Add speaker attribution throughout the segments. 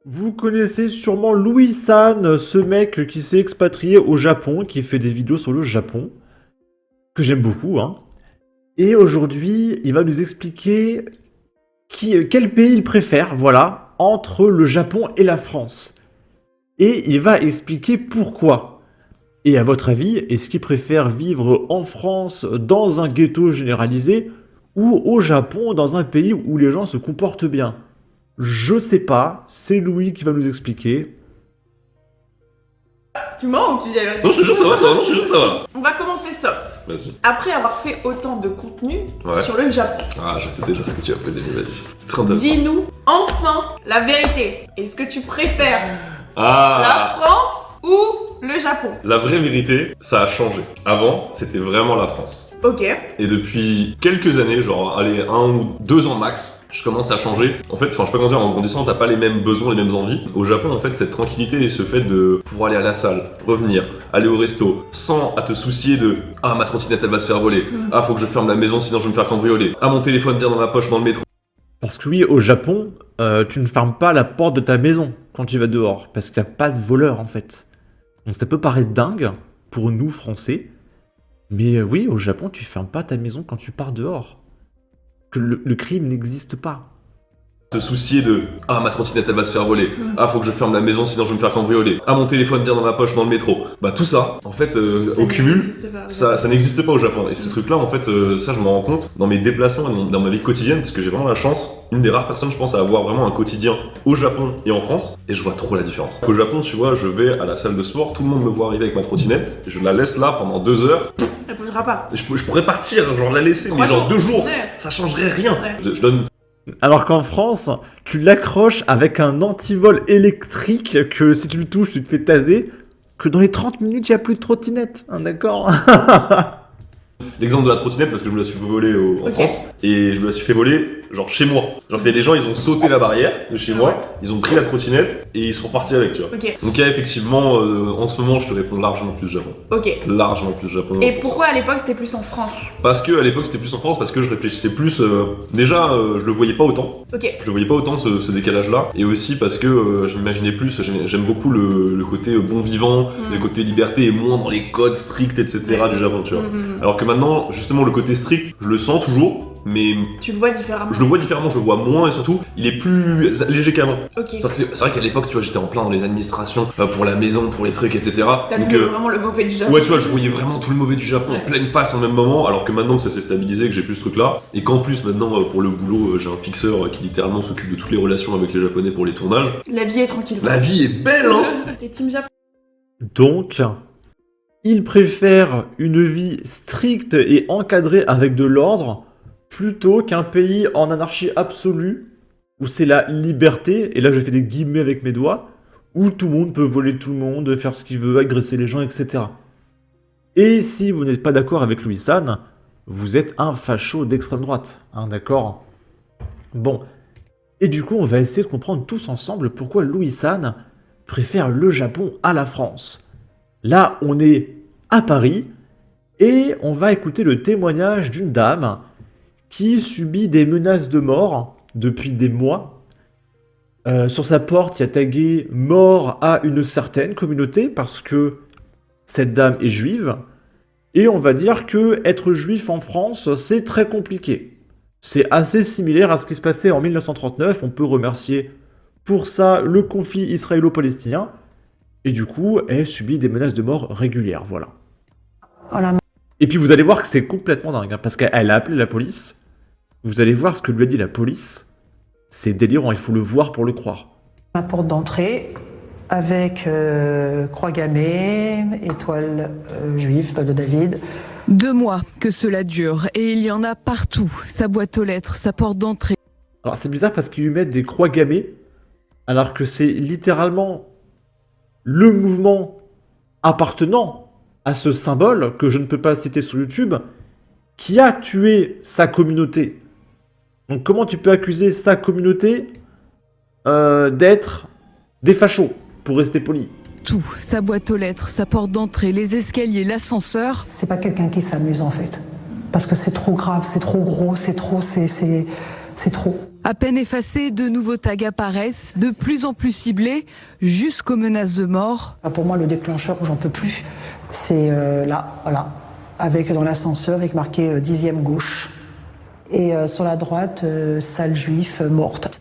Speaker 1: Vous connaissez sûrement Louis San, ce mec qui s'est expatrié au Japon, qui fait des vidéos sur le Japon, que j'aime beaucoup, hein. Et aujourd'hui, il va nous expliquer quel pays il préfère, voilà, entre le Japon et la France. Et il va expliquer pourquoi. Et à votre avis, est-ce qu'il préfère vivre en France dans un ghetto généralisé ou au Japon dans un pays où les gens se comportent bien? Je sais pas, c'est Louis qui va nous expliquer.
Speaker 2: Tu mens ou tu dis la vérité?
Speaker 3: Non, je te jure, ça va, ça va, non, je te jure, ça va.
Speaker 2: On va commencer soft.
Speaker 3: Vas-y.
Speaker 2: Après avoir fait autant de contenu
Speaker 3: Ouais.
Speaker 2: sur le Japon,
Speaker 3: Ah, je sais déjà ce que tu vas poser, mais vas-y. Très intéressant.
Speaker 2: dis-nous enfin la vérité. Est-ce que tu préfères
Speaker 3: Ah,
Speaker 2: la France ou le Japon?
Speaker 3: la vraie vérité, ça a changé. Avant, c'était vraiment la France.
Speaker 2: Ok.
Speaker 3: Et depuis quelques années, genre, allez, 1 ou 2 ans max, je commence à changer. En fait, enfin, je sais pas comment dire, en grandissant, t'as pas les mêmes besoins, les mêmes envies. Au Japon, en fait, cette tranquillité et ce fait de pouvoir aller à la salle, revenir, aller au resto, sans à te soucier de « Ah, ma trottinette, elle va se faire voler. Ah, faut que je ferme la maison, sinon je vais me faire cambrioler. Ah, mon téléphone bien dans ma poche dans le métro. »
Speaker 1: Parce que oui, au Japon, tu ne fermes pas la porte de ta maison quand tu vas dehors, parce qu'il n'y a pas de voleurs en fait. Donc ça peut paraître dingue pour nous Français, mais oui, au Japon, tu fermes pas ta maison quand tu pars dehors. Que le crime n'existe pas.
Speaker 3: Te soucier de « Ah, ma trottinette, elle va se faire voler. Ah, faut que je ferme la maison, sinon je vais me faire cambrioler. Ah, mon téléphone bien dans ma poche dans le métro. » Bah tout ça, en fait, au cumul, ça n'existe pas au Japon. Et ce truc-là, en fait, ça, je m'en rends compte dans mes déplacements et dans ma vie quotidienne, parce que j'ai vraiment la chance, une des rares personnes, je pense, à avoir vraiment un quotidien au Japon et en France, et je vois trop la différence. Au Japon, tu vois, je vais à la salle de sport, tout le monde me voit arriver avec ma trottinette, je la laisse là pendant 2 heures,
Speaker 2: Elle bougera pas.
Speaker 3: et je pourrais partir, genre la laisser, mais
Speaker 2: 3
Speaker 3: genre 2 jours,
Speaker 2: Ouais.
Speaker 3: ça changerait rien.
Speaker 2: Ouais.
Speaker 3: Je donne.
Speaker 1: Alors qu'en France, tu l'accroches avec un antivol électrique que si tu le touches, tu te fais taser, que dans les 30 minutes, il n'y a plus de trottinette, hein, d'accord?
Speaker 3: L'exemple de la trottinette parce que je me la suis fait voler en
Speaker 2: Ok.
Speaker 3: France et je me la suis fait voler genre chez moi. Genre c'est les gens ils ont sauté la barrière de chez moi, ils ont pris la trottinette et ils sont partis avec tu vois.
Speaker 2: Ok.
Speaker 3: Donc là effectivement en ce moment je te réponds largement plus Japon.
Speaker 2: Ok.
Speaker 3: Largement plus Japon.
Speaker 2: Et
Speaker 3: pour
Speaker 2: pourquoi à l'époque c'était plus en France?
Speaker 3: ça. Parce que à l'époque c'était plus en France parce que je réfléchissais plus déjà je le voyais pas autant.
Speaker 2: Ok.
Speaker 3: Je le voyais pas autant ce décalage là et aussi parce que je m'imaginais plus j'aime beaucoup le côté bon vivant, le côté liberté et moins dans les codes stricts etc. du Japon tu vois. Alors que maintenant, justement, le côté strict, je le sens toujours, mais
Speaker 2: Tu le vois différemment.
Speaker 3: je le vois différemment, je le vois moins et surtout, il est plus léger qu'avant.
Speaker 2: Ok.
Speaker 3: C'est vrai qu'à l'époque, tu vois, j'étais en plein dans les administrations, pour la maison, pour les trucs, etc.
Speaker 2: T'as
Speaker 3: Donc,
Speaker 2: vu vraiment le mauvais du Japon.
Speaker 3: ouais, tu vois, je voyais vraiment tout le mauvais du Japon
Speaker 2: Ouais.
Speaker 3: en pleine face en même moment, alors que maintenant que ça s'est stabilisé, que j'ai plus ce truc-là, et qu'en plus, maintenant, pour le boulot, j'ai un fixeur qui littéralement s'occupe de toutes les relations avec les Japonais pour les tournages.
Speaker 2: La vie est tranquille.
Speaker 3: La vie est belle, hein.
Speaker 2: T'es team Japon.
Speaker 1: Donc, il préfère une vie stricte et encadrée avec de l'ordre plutôt qu'un pays en anarchie absolue où c'est la liberté, et là je fais des guillemets avec mes doigts, où tout le monde peut voler tout le monde, faire ce qu'il veut, agresser les gens, etc. Et si vous n'êtes pas d'accord avec Louis San, vous êtes un facho d'extrême droite, hein, d'accord? Bon. Et du coup, on va essayer de comprendre tous ensemble pourquoi Louis San préfère le Japon à la France. Là, on est à Paris et on va écouter le témoignage d'une dame qui subit des menaces de mort depuis des mois. Sur sa porte, il y a tagué « Mort à une certaine communauté » parce que cette dame est juive. Et on va dire que être juif en France, c'est très compliqué. C'est assez similaire à ce qui se passait en 1939. On peut remercier pour ça le conflit israélo-palestinien. Et du coup, elle subit des menaces de mort régulières, voilà. Et puis vous allez voir que c'est complètement dingue, hein, parce qu'elle a appelé la police. Vous allez voir ce que lui a dit la police. C'est délirant, il faut le voir pour le croire.
Speaker 4: Ma porte d'entrée avec croix gammée, étoile juive, étoile de David.
Speaker 5: 2 mois que cela dure et il y en a partout. Sa boîte aux lettres, sa porte d'entrée.
Speaker 1: Alors c'est bizarre parce qu'ils lui mettent des croix gammées, alors que c'est littéralement le mouvement appartenant à ce symbole, que je ne peux pas citer sur YouTube, qui a tué sa communauté. Donc comment tu peux accuser sa communauté d'être des fachos, pour rester poli?
Speaker 5: Tout, sa boîte aux lettres, sa porte d'entrée, les escaliers, l'ascenseur.
Speaker 4: C'est pas quelqu'un qui s'amuse en fait. Parce que c'est trop grave, c'est trop gros, c'est trop, c'est trop.
Speaker 5: À peine effacés, de nouveaux tags apparaissent, de plus en plus ciblés, jusqu'aux menaces de mort.
Speaker 4: Pour moi, le déclencheur où j'en peux plus, c'est là, voilà, avec dans l'ascenseur, avec marqué 10e gauche. Et sur la droite, salle juif morte.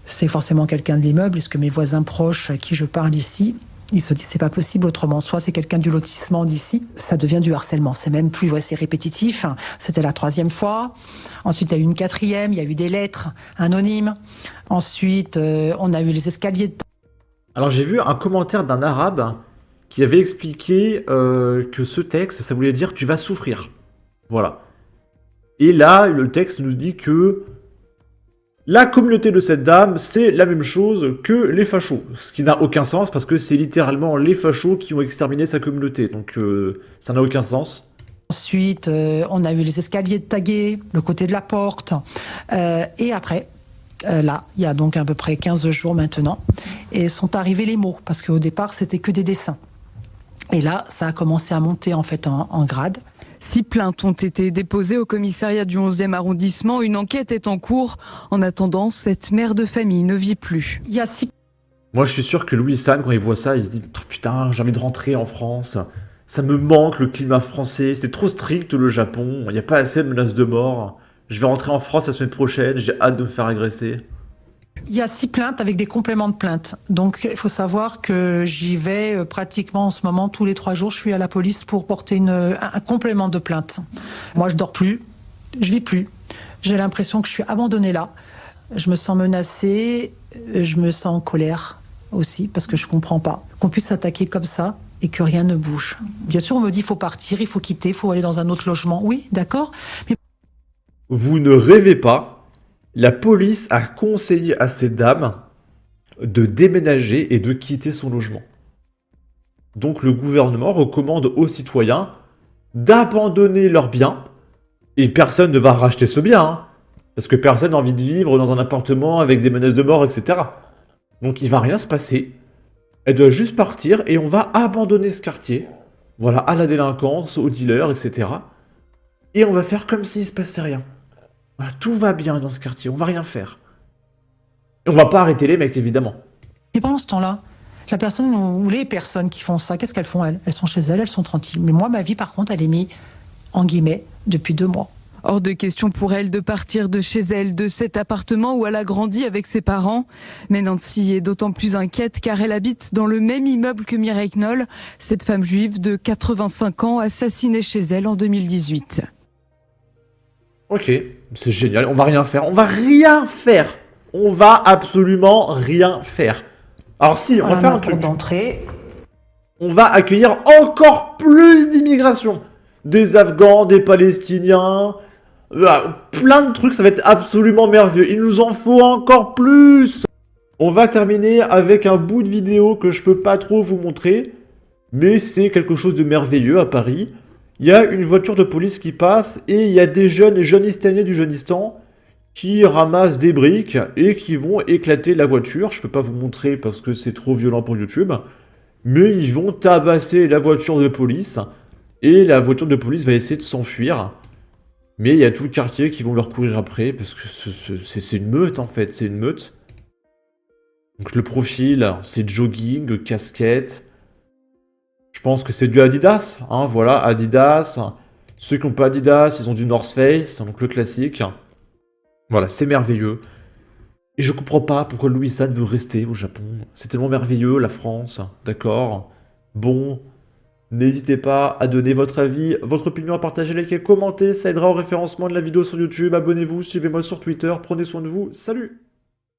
Speaker 4: C'est forcément quelqu'un de l'immeuble, puisque mes voisins proches à qui je parle ici, ils se disent c'est pas possible autrement. Soit c'est quelqu'un du lotissement d'ici, ça devient du harcèlement. C'est même plus, c'est répétitif. C'était la 3e fois. Ensuite, il y a eu une 4e, il y a eu des lettres anonymes. Ensuite, on a eu les escaliers de...
Speaker 1: Alors j'ai vu un commentaire d'un arabe qui avait expliqué que ce texte, ça voulait dire tu vas souffrir. Voilà. Et là, le texte nous dit que la communauté de cette dame, c'est la même chose que les fachos. Ce qui n'a aucun sens parce que c'est littéralement les fachos qui ont exterminé sa communauté. Donc ça n'a aucun sens.
Speaker 4: Ensuite, on a eu les escaliers tagués, le côté de la porte. Et après, là, il y a donc à peu près 15 jours maintenant, et sont arrivés les mots. Parce qu'au départ, c'était que des dessins. Et là, ça a commencé à monter en fait en grade.
Speaker 5: 6 plaintes ont été déposées au commissariat du 11e arrondissement. Une enquête est en cours. En attendant, cette mère de famille ne vit plus.
Speaker 4: Il y a 6...
Speaker 1: Moi je suis sûr que Louis San, quand il voit ça, il se dit oh, putain, j'ai envie de rentrer en France. Ça me manque le climat français. C'est trop strict le Japon. Il n'y a pas assez de menaces de mort. Je vais rentrer en France la semaine prochaine. J'ai hâte de me faire agresser.
Speaker 4: Il y a 6 plaintes avec des compléments de plainte. Donc, il faut savoir que j'y vais pratiquement en ce moment, tous les 3 jours, je suis à la police pour porter un complément de plainte. Moi, je dors plus, je vis plus. J'ai l'impression que je suis abandonnée là. Je me sens menacée, je me sens en colère aussi, parce que je comprends pas qu'on puisse s'attaquer comme ça et que rien ne bouge. Bien sûr, on me dit il faut partir, il faut quitter, il faut aller dans un autre logement. Oui, d'accord. Mais...
Speaker 1: Vous ne rêvez pas. La police a conseillé à cette dame de déménager et de quitter son logement. Donc le gouvernement recommande aux citoyens d'abandonner leurs biens, et personne ne va racheter ce bien, hein, parce que personne n'a envie de vivre dans un appartement avec des menaces de mort, etc. Donc il va rien se passer, elle doit juste partir et on va abandonner ce quartier, voilà, à la délinquance, aux dealers, etc. Et on va faire comme s'il se passait rien. Voilà, tout va bien dans ce quartier, on va rien faire. Et on va pas arrêter les mecs, évidemment.
Speaker 4: Et pendant ce temps-là, la personne ou les personnes qui font ça, qu'est-ce qu'elles font elles? Elles sont chez elles, elles sont tranquilles. Mais moi, ma vie, par contre, elle est mise en guillemets depuis 2 mois.
Speaker 5: Hors de question pour elle de partir de chez elle, de cet appartement où elle a grandi avec ses parents. Mais Nancy est d'autant plus inquiète car elle habite dans le même immeuble que Mireille Knoll, cette femme juive de 85 ans assassinée chez elle en 2018.
Speaker 1: Ok, c'est génial, on va rien faire, on va rien faire. On va absolument rien faire. Alors si, on va faire un truc.
Speaker 4: D'entrée.
Speaker 1: On va accueillir encore plus d'immigration. Des Afghans, des Palestiniens, plein de trucs, ça va être absolument merveilleux. Il nous en faut encore plus. On va terminer avec un bout de vidéo que je peux pas trop vous montrer, mais c'est quelque chose de merveilleux à Paris. Il y a une voiture de police qui passe et il y a des jeunistes du Jeunistan qui ramassent des briques et qui vont éclater la voiture. Je peux pas vous montrer parce que c'est trop violent pour YouTube, mais ils vont tabasser la voiture de police et la voiture de police va essayer de s'enfuir. Mais il y a tout le quartier qui vont leur courir après parce que c'est une meute en fait, c'est une meute. Donc le profil, c'est jogging, casquette. Je pense que c'est du Adidas, hein, voilà, Adidas. Ceux qui n'ont pas Adidas, ils ont du North Face, donc le classique. Voilà, c'est merveilleux. Et je comprends pas pourquoi Louis San veut rester au Japon. C'est tellement merveilleux, la France, d'accord. Bon, n'hésitez pas à donner votre avis, votre opinion, à partager, liker, commenter, ça aidera au référencement de la vidéo sur YouTube. Abonnez-vous, suivez-moi sur Twitter, prenez soin de vous, salut!